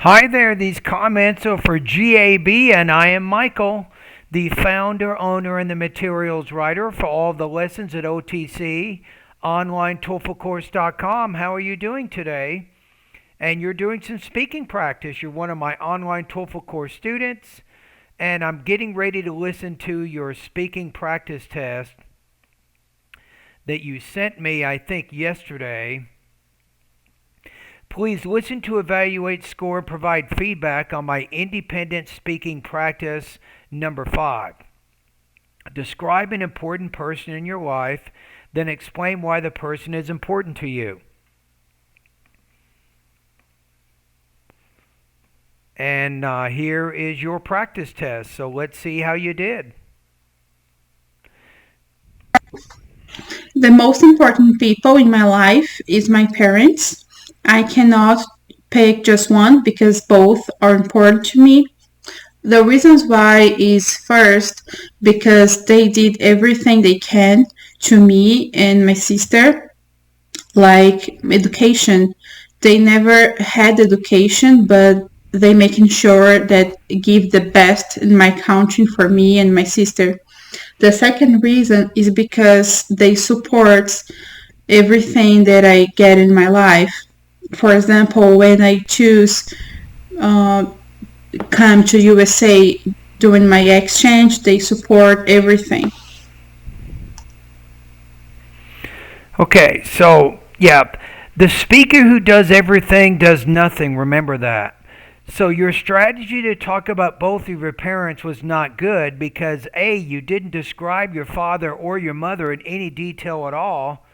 Hi there, these comments are for GAB, and I am Michael, the founder, owner, and the materials writer for all the lessons at OTC, OnlineTOEFLCourse.com. How are you doing today? And you're doing some speaking practice. You're one of my online TOEFL course students, and I'm getting ready to listen to your speaking practice test that you sent me, I think, yesterday. Please listen to evaluate, score, provide feedback on my independent speaking practice number 5. Describe an important person in your life, then explain why the person is important to you. And here is your practice test. So let's see how you did. The most important people in my life is my parents. I cannot pick just one because both are important to me. The reasons why is first because they did everything they can to me and my sister, like education. They never had education, but they making sure that give the best in my country for me and my sister. The second reason is because they support everything that I get in my life. For example, when I choose uh, come to USA doing my exchange, they support everything. Okay, so, yeah, the speaker who does everything does nothing. Remember that. So your strategy to talk about both of your parents was not good because A, you didn't describe your father or your mother in any detail at all,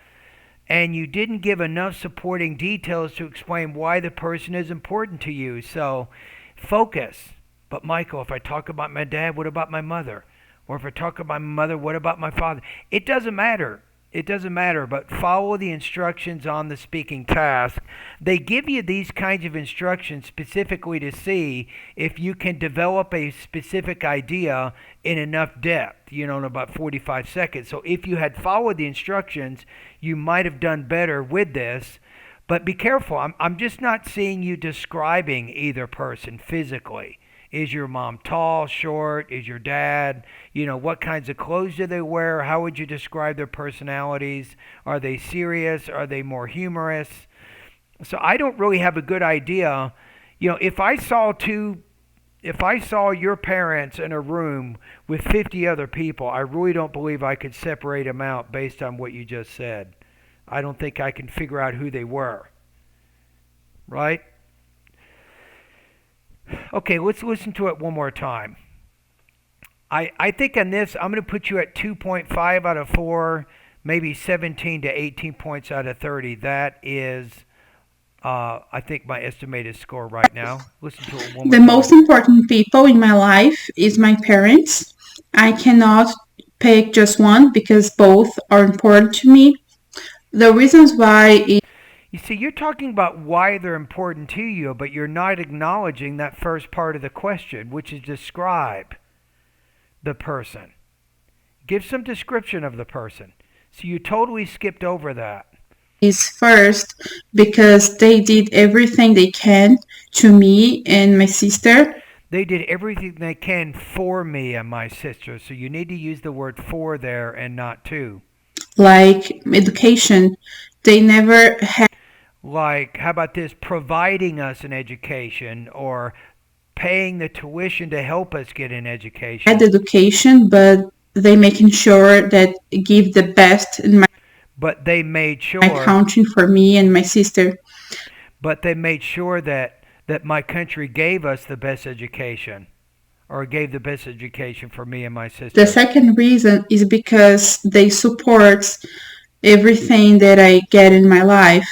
and you didn't give enough supporting details to explain why the person is important to you. So focus. But Michael, if I talk about my dad, what about my mother? Or if I talk about my mother, what about my father? It doesn't matter. It doesn't matter, but follow the instructions on the speaking task. They give you these kinds of instructions specifically to see if you can develop a specific idea in enough depth, in about 45 seconds. So if you had followed the instructions, you might have done better with this. But be careful. I'm just not seeing you describing either person physically. Is your mom tall, short? Is your dad, what kinds of clothes do they wear? How would you describe their personalities? Are they serious? Are they more humorous? So I don't really have a good idea. If I saw your parents in a room with 50 other people, I really don't believe I could separate them out based on what you just said. I don't think I can figure out who they were. Right? Okay, let's listen to it one more time. I think on this, I'm going to put you at 2.5 out of 4, maybe 17 to 18 points out of 30. That is, I think, my estimated score right now. Listen to it one more The most time. important people in my life is my parents. I cannot pick just one because both are important to me. The reasons why is You see, you're talking about why they're important to you, but you're not acknowledging that first part of the question, which is describe the person. Give some description of the person. So you totally skipped over that. first because they did everything they can to me and my sister, They did everything they can for me and my sister, so you need to use the word for there and not to. like education. They never Like, how about this? Providing us an education or paying the tuition to help us get an had education. education, but they making sure that give the best in But they made my sure, country for me and my sister. that my country gave us the best education or gave the best education for me and my The sister. second reason is because they support everything that I get in my life.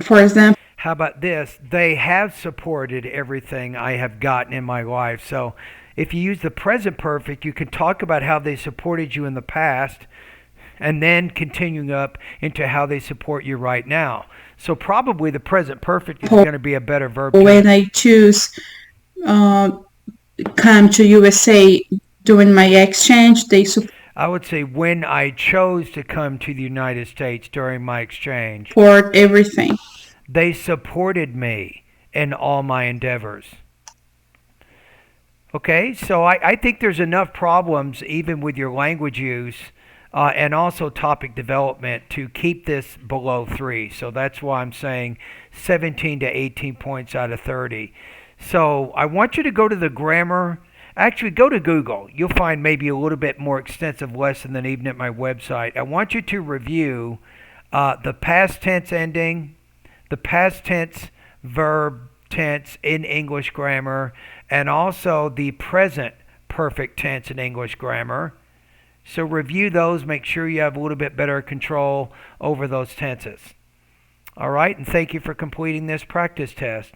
For example, How about this? They have supported everything I have gotten in my life. So if you use the present perfect, you can talk about how they supported you in the past and then continuing up into how they support you right now. So probably the present perfect is going to be a better verb when tense. I choose uh, come to USA doing my exchange, they I would say when I chose to come to the United States during my exchange, support everything. they supported me. in all my endeavors. Okay, so I think there's enough problems even with your language use and also topic development to keep this below 3. So that's why I'm saying 17 to 18 points out of 30. So I want you to go to the grammar. Actually, go to Google. You'll find maybe a little bit more extensive lesson than even at my website. I want you to review the past tense ending, the past tense verb tense in English grammar, and also the present perfect tense in English grammar. So review those, make sure you have a little bit better control over those tenses. All right, and thank you for completing this practice test.